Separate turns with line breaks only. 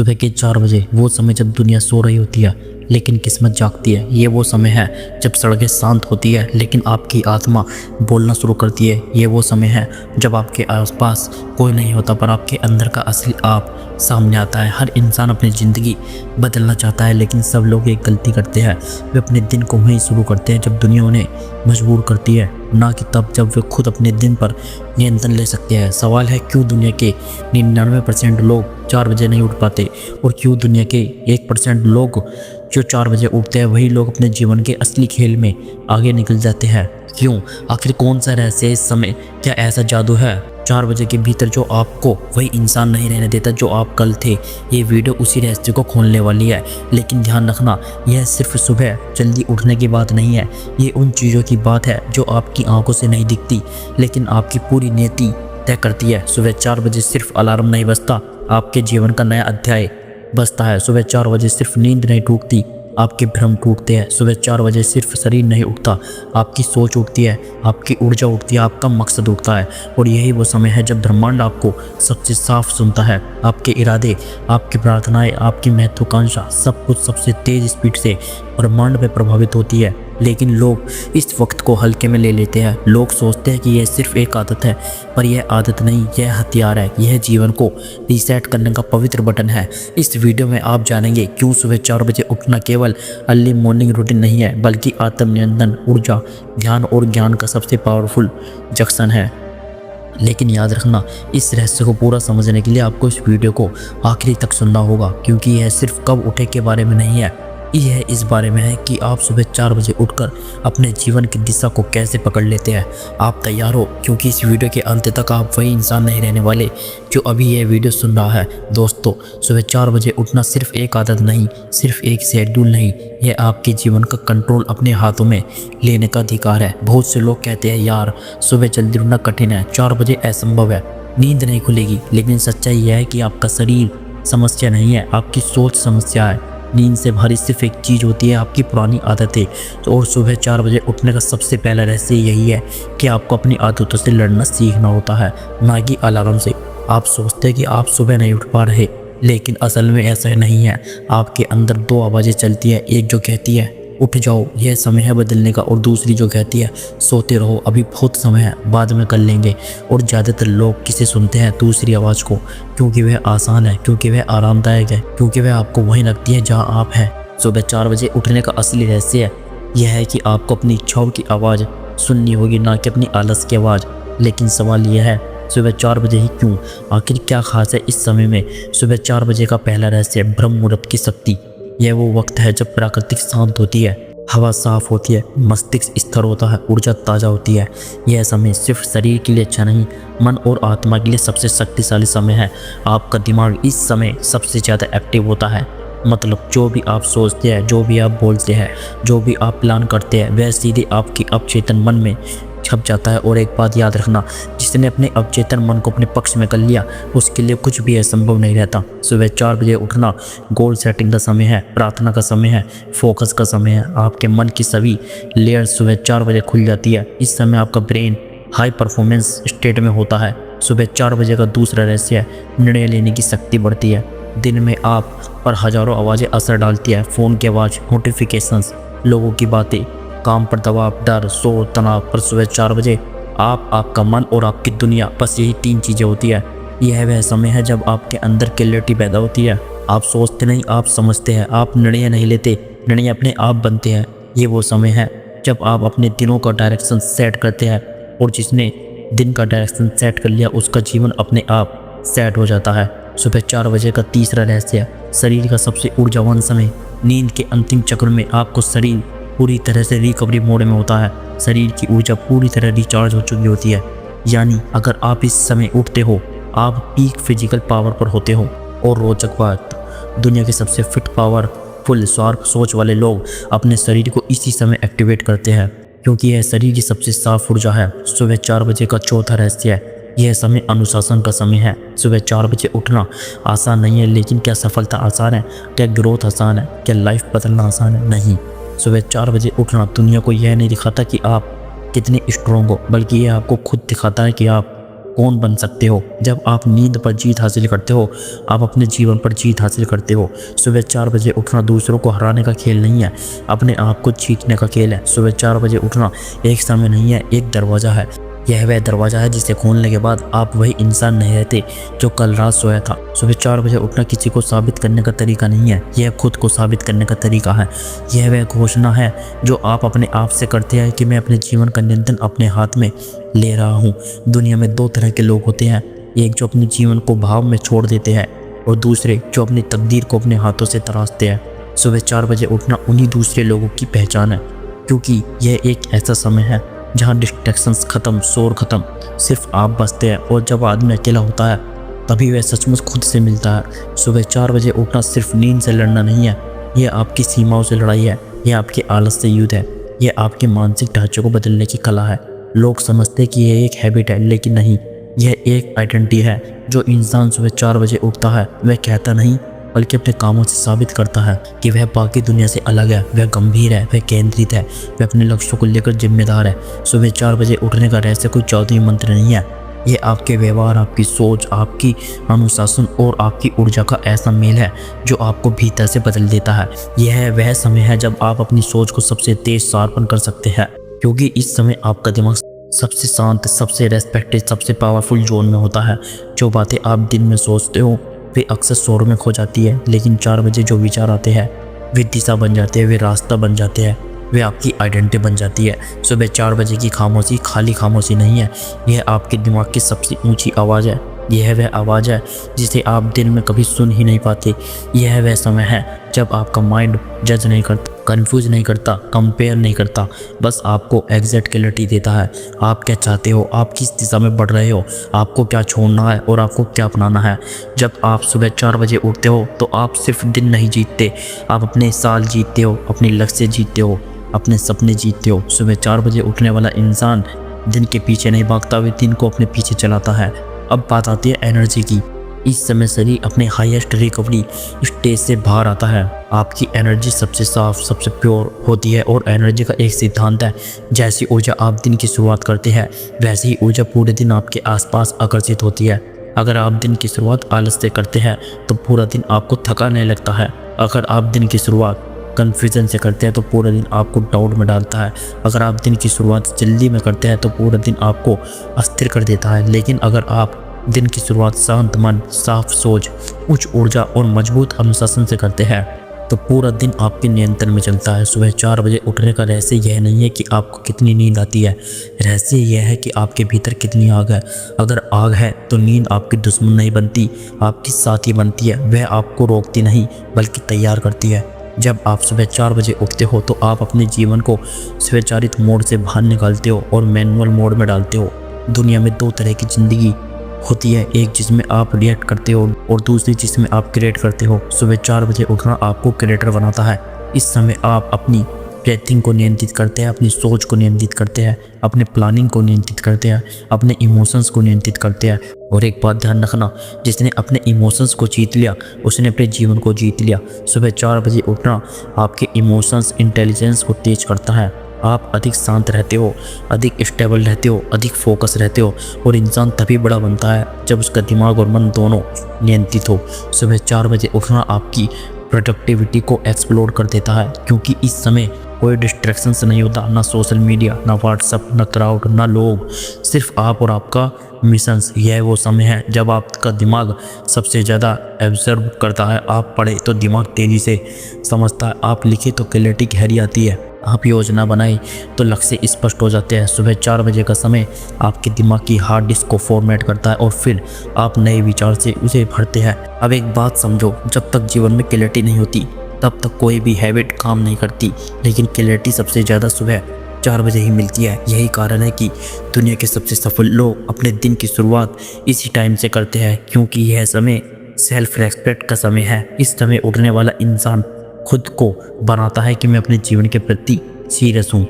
सुबह के 4 बजे वो समय जब दुनिया सो रही होती है लेकिन किस्मत जागती है। ये वो समय है जब सड़कें शांत होती है लेकिन आपकी आत्मा बोलना शुरू करती है। ये वो समय है जब आपके आसपास कोई नहीं होता पर आपके अंदर का असली आप सामने आता है। हर इंसान अपनी ज़िंदगी बदलना चाहता है लेकिन सब लोग एक गलती करते हैं, वे अपने दिन को वहीं शुरू करते हैं जब दुनिया उन्हें मजबूर करती है, ना कि तब जब वे खुद अपने दिन पर नियंत्रण ले सकते हैं। सवाल है क्यों दुनिया के 99% लोग 4 बजे नहीं उठ पाते और क्यों दुनिया के 1% लोग जो 4 बजे उठते हैं वही लोग अपने जीवन के असली खेल में आगे निकल जाते हैं। क्यों? आखिर कौन सा रहस्य है इस समय? क्या ऐसा जादू है 4 बजे के भीतर जो आपको वही इंसान नहीं रहने देता जो आप कल थे? ये वीडियो उसी रहस्य को खोलने वाली है। लेकिन ध्यान रखना, यह सिर्फ सुबह जल्दी उठने की बात नहीं है, ये उन चीज़ों की बात है जो आपकी आंखों से नहीं दिखती लेकिन आपकी पूरी नीति तय करती है। सुबह 4 बजे सिर्फ अलार्म नहीं बजता, आपके जीवन का नया अध्याय बजता है। सुबह 4 बजे सिर्फ नींद नहीं टूटती, आपके भ्रम टूटते हैं। सुबह 4 बजे सिर्फ शरीर नहीं उठता, आपकी सोच उठती है, आपकी ऊर्जा उठती है, आपका मकसद उठता है। और यही वो समय है जब ब्रह्मांड आपको सबसे साफ सुनता है। आपके इरादे, आपकी प्रार्थनाएं, आपकी महत्वाकांक्षा सब कुछ सबसे तेज स्पीड से ब्रह्मांड में प्रभावित होती है। लेकिन लोग इस वक्त को हल्के में ले लेते हैं। लोग सोचते हैं कि यह सिर्फ एक आदत है, पर यह आदत नहीं, यह हथियार है। यह जीवन को रीसेट करने का पवित्र बटन है। इस वीडियो में आप जानेंगे क्यों सुबह 4 बजे उठना केवल अर्ली मॉर्निंग रूटीन नहीं है बल्कि आत्मनियंत्रण, ऊर्जा, ध्यान और ज्ञान का सबसे पावरफुल जंक्शन है। लेकिन याद रखना, इस रहस्य को पूरा समझने के लिए आपको इस वीडियो को आखिरी तक सुनना होगा, क्योंकि यह सिर्फ कब उठे के बारे में नहीं है, यह इस बारे में है कि आप सुबह 4 बजे उठकर अपने जीवन की दिशा को कैसे पकड़ लेते हैं। आप तैयार हो? क्योंकि इस वीडियो के अंत तक आप वही इंसान नहीं रहने वाले जो अभी यह वीडियो सुन रहा है। दोस्तों, सुबह 4 बजे उठना सिर्फ एक आदत नहीं, सिर्फ एक शेड्यूल नहीं, यह आपके जीवन का कंट्रोल अपने हाथों में लेने का अधिकार है। बहुत से लोग कहते हैं यार सुबह जल्दी उठना कठिन है, 4 बजे असंभव है, नींद नहीं खुलेगी। लेकिन सच्चाई यह है कि आपका शरीर समस्या नहीं है, आपकी सोच समस्या है। नींद से भरी सिर्फ एक चीज़ होती है, आपकी पुरानी आदतें। तो और सुबह 4 बजे उठने का सबसे पहला रहस्य यही है कि आपको अपनी आदतों से लड़ना सीखना होता है, ना कि अलार्म से। आप सोचते हैं कि आप सुबह नहीं उठ पा रहे, लेकिन असल में ऐसा नहीं है। आपके अंदर 2 आवाज़ें चलती है, एक जो कहती है उठ जाओ यह समय है बदलने का, और दूसरी जो कहती है सोते रहो अभी बहुत समय है, बाद में कर लेंगे। और ज़्यादातर लोग किसे सुनते हैं? दूसरी आवाज़ को, क्योंकि वह आसान है, क्योंकि वह आरामदायक है, क्योंकि वह आपको वहीं रखती है जहां आप हैं। सुबह 4 बजे उठने का असली रहस्य यह है कि आपको अपनी इच्छाओं की आवाज़ सुननी होगी, ना कि अपनी आलस की आवाज़। लेकिन सवाल यह है सुबह 4 बजे ही क्यों? आखिर क्या खास है इस समय में? सुबह 4 बजे का पहला रहस्य ब्रह्म मुहूर्त की शक्ति। यह वो वक्त है जब प्राकृतिक शांत होती है, हवा साफ होती है, मस्तिष्क स्थिर होता है, ऊर्जा ताज़ा होती है। यह समय सिर्फ शरीर के लिए अच्छा नहीं, मन और आत्मा के लिए सबसे शक्तिशाली समय है। आपका दिमाग इस समय सबसे ज़्यादा एक्टिव होता है। मतलब जो भी आप सोचते हैं, जो भी आप बोलते हैं, जो भी आप प्लान करते हैं, वह सीधे आपकी अवचेतन मन में छप जाता है। और एक बात याद रखना, जिसने अपने अवचेतन मन को अपने पक्ष में कर लिया उसके लिए कुछ भी असंभव नहीं रहता। सुबह 4 बजे उठना गोल सेटिंग का समय है, प्रार्थना का समय है, फोकस का समय है। आपके मन की सभी लेयर सुबह 4 बजे खुल जाती है। इस समय आपका ब्रेन हाई परफॉर्मेंस स्टेट में होता है। सुबह 4 बजे का दूसरा रहस्य है निर्णय लेने की शक्ति बढ़ती है। दिन में आप पर हज़ारों आवाज़ें असर डालती है, फ़ोन की आवाज़, नोटिफिकेशंस, लोगों की बातें, काम पर दबाव, डर, शोर, तनाव। पर सुबह 4 बजे आप, आपका मन और आपकी दुनिया, बस यही 3 चीज़ें होती है। यह वह समय है जब आपके अंदर क्लैरिटी पैदा होती है। आप सोचते नहीं, आप समझते हैं। आप निर्णय नहीं लेते, निर्णय अपने आप बनते हैं। ये वो समय है जब आप अपने दिनों का डायरेक्शन सेट करते हैं, और जिसने दिन का डायरेक्शन सेट कर लिया उसका जीवन अपने आप सेट हो जाता है। सुबह 4 बजे का तीसरा रहस्य शरीर का सबसे ऊर्जावान समय। नींद के अंतिम चक्र में आपको शरीर पूरी तरह से रिकवरी मोड में होता है। शरीर की ऊर्जा पूरी तरह रिचार्ज हो चुकी होती है। यानी अगर आप इस समय उठते हो, आप पीक फिजिकल पावर पर होते हो। और रोचक बात, दुनिया के सबसे फिट, पावरफुल, शार्प सोच वाले लोग अपने शरीर को इसी समय एक्टिवेट करते हैं, क्योंकि यह शरीर की सबसे साफ ऊर्जा है। सुबह 4 बजे का चौथा रहस्य है यह समय अनुशासन का समय है। सुबह 4 बजे उठना आसान नहीं है, लेकिन क्या सफलता आसान है? क्या ग्रोथ आसान है? क्या लाइफ बदलना आसान है? नहीं। सुबह 4 बजे उठना दुनिया को यह नहीं दिखाता कि आप कितने स्ट्रॉन्ग हो, बल्कि यह आपको खुद दिखाता है कि आप कौन बन सकते हो। जब आप नींद पर जीत हासिल करते हो, आप अपने जीवन पर जीत हासिल करते हो। सुबह 4 बजे उठना दूसरों को हराने का खेल नहीं है, अपने आप को जीतने का खेल है। सुबह 4 बजे उठना एक समय नहीं है, एक दरवाज़ा है। यह वह दरवाज़ा है जिसे खोलने के बाद आप वही इंसान नहीं रहते जो कल रात सोया था। सुबह 4 बजे उठना किसी को साबित करने का तरीका नहीं है, यह खुद को साबित करने का तरीका है। यह वह घोषणा है जो आप अपने आप से करते हैं कि मैं अपने जीवन का नियंत्रण अपने हाथ में ले रहा हूँ। दुनिया में 2 तरह के लोग होते हैं, एक जो अपने जीवन को भाव में छोड़ देते हैं और दूसरे जो अपनी तकदीर को अपने हाथों से तराशते हैं। सुबह 4 बजे उठना उन्हीं दूसरे लोगों की पहचान है, क्योंकि यह एक ऐसा समय है जहाँ डिस्ट्रैक्शंस खत्म, शोर खत्म, सिर्फ आप बचते हैं। और जब आदमी अकेला होता है तभी वह सचमुच खुद से मिलता है। सुबह 4 बजे उठना सिर्फ नींद से लड़ना नहीं है, यह आपकी सीमाओं से लड़ाई है, यह आपके आलस से युद्ध है, यह आपके मानसिक ढांचे को बदलने की कला है। लोग समझते हैं कि यह एक हैबिट है, लेकिन नहीं, यह एक आइडेंटिटी है। जो इंसान सुबह 4 बजे उठता है वह कहता नहीं बल्कि अपने कामों से साबित करता है कि वह बाकी दुनिया से अलग है, वह गंभीर है, वह केंद्रित है, वह अपने लक्ष्यों को लेकर जिम्मेदार है। सुबह 4 बजे उठने का रहस्य कोई जादुई मंत्र नहीं है, ये आपके व्यवहार, आपकी सोच, आपकी अनुशासन और आपकी ऊर्जा का ऐसा मेल है जो आपको भीतर से बदल देता है। यह वह समय है जब आप अपनी सोच को सबसे तेज शार्पन कर सकते हैं, क्योंकि इस समय आपका दिमाग सबसे शांत, सबसे रेस्पेक्टेड, सबसे पावरफुल जोन में होता है। जो बातें आप दिन में सोचते हो वे अक्सर शोर में खो जाती है, लेकिन 4 बजे जो विचार आते हैं वे दिशा बन जाते हैं, वे रास्ता बन जाते हैं, वे आपकी आइडेंटिटी बन जाती है। सुबह 4 बजे की खामोशी खाली खामोशी नहीं है, यह आपके दिमाग की सबसे ऊंची आवाज़ है। यह वह आवाज़ है जिसे आप दिन में कभी सुन ही नहीं पाते। यह वह समय है जब आपका माइंड जज नहीं करता, कंफ्यूज नहीं करता, कंपेयर नहीं करता, बस आपको एग्जैक्ट क्लैरिटी देता है। आप क्या चाहते हो, आप किस दिशा में बढ़ रहे हो, आपको क्या छोड़ना है और आपको क्या अपनाना है। जब आप सुबह 4 बजे उठते हो तो आप सिर्फ दिन नहीं जीतते, आप अपने साल जीतते हो, अपने लक्ष्य जीतते हो, अपने सपने जीतते हो। सुबह 4 बजे उठने वाला इंसान दिन के पीछे नहीं भागता, वे दिन को अपने पीछे चलाता है। अब बात आती है एनर्जी की। इस समय शरीर अपने हाईएस्ट रिकवरी स्टेज से बाहर आता है। आपकी एनर्जी सबसे साफ, सबसे प्योर होती है और एनर्जी का एक सिद्धांत है, जैसी ऊर्जा आप दिन की शुरुआत करते हैं वैसे ही ऊर्जा पूरे दिन आपके आसपास आकर्षित होती है। अगर आप दिन की शुरुआत आलस से करते हैं तो पूरा दिन आपको थकाने लगता है। अगर आप दिन की शुरुआत कन्फ्यूजन से करते हैं तो पूरा दिन आपको डाउट में डालता है। अगर आप दिन की शुरुआत जल्दी में करते हैं तो पूरा दिन आपको अस्थिर कर देता है। लेकिन अगर आप दिन की शुरुआत शांत मन, साफ सोच, उच्च ऊर्जा और मजबूत अनुशासन से करते हैं तो पूरा दिन आपके नियंत्रण में चलता है। सुबह 4 बजे उठने का रहस्य यह नहीं है कि आपको कितनी नींद आती है, रहस्य यह है कि आपके भीतर कितनी आग है। अगर आग है तो नींद आपकी दुश्मन नहीं बनती, आपकी साथी बनती है। वह आपको रोकती नहीं बल्कि तैयार करती है। जब आप सुबह 4 बजे उठते हो तो आप अपने जीवन को स्वचालित मोड से बाहर निकालते हो और मैनुअल मोड में डालते हो। दुनिया में 2 तरह की ज़िंदगी होती है, एक जिसमें आप रिएक्ट करते हो और दूसरी जिसमें आप क्रिएट करते हो। सुबह 4 बजे उठना आपको क्रिएटर बनाता है। इस समय आप अपनी ब्रीथिंग को नियंत्रित करते हैं, अपनी सोच को नियंत्रित करते हैं, अपने प्लानिंग को नियंत्रित करते हैं, अपने इमोशंस को नियंत्रित करते हैं। और एक बात ध्यान रखना, जिसने अपने इमोशंस को जीत लिया उसने अपने जीवन को जीत लिया। सुबह 4 बजे उठना आपके इमोशंस इंटेलिजेंस को तेज करता है। आप अधिक शांत रहते हो, अधिक स्टेबल रहते हो, अधिक फोकस रहते हो और इंसान तभी बड़ा बनता है जब उसका दिमाग और मन दोनों नियंत्रित हो। सुबह 4 बजे उठना आपकी प्रोडक्टिविटी को एक्सप्लोर कर देता है, क्योंकि इस समय कोई डिस्ट्रैक्शंस नहीं होता, ना सोशल मीडिया, ना व्हाट्सएप, ना क्राउड, ना लोग, सिर्फ आप और आपका मिशंस। यह वो समय है जब आपका दिमाग सबसे ज़्यादा एब्जर्व करता है। आप पढ़े तो दिमाग तेज़ी से समझता है, आप लिखे तो क्लैरिटी गहरी आती है, आप योजना बनाए तो लक्ष्य स्पष्ट हो जाते हैं। सुबह 4 बजे का समय आपके दिमाग की हार्ड डिस्क को फॉर्मेट करता है और फिर आप नए विचार से उसे भरते हैं। अब एक बात समझो, जब तक जीवन में क्लैरिटी नहीं होती तब तक कोई भी हैबिट काम नहीं करती, लेकिन क्लैरिटी सबसे ज़्यादा सुबह 4 बजे ही मिलती है। यही कारण है कि दुनिया के सबसे सफल लोग अपने दिन की शुरुआत इसी टाइम से करते हैं, क्योंकि यह समय सेल्फ रेस्पेक्ट का समय है। इस समय उठने वाला इंसान खुद को बनाता है कि मैं अपने जीवन के प्रति सीरियस हूँ,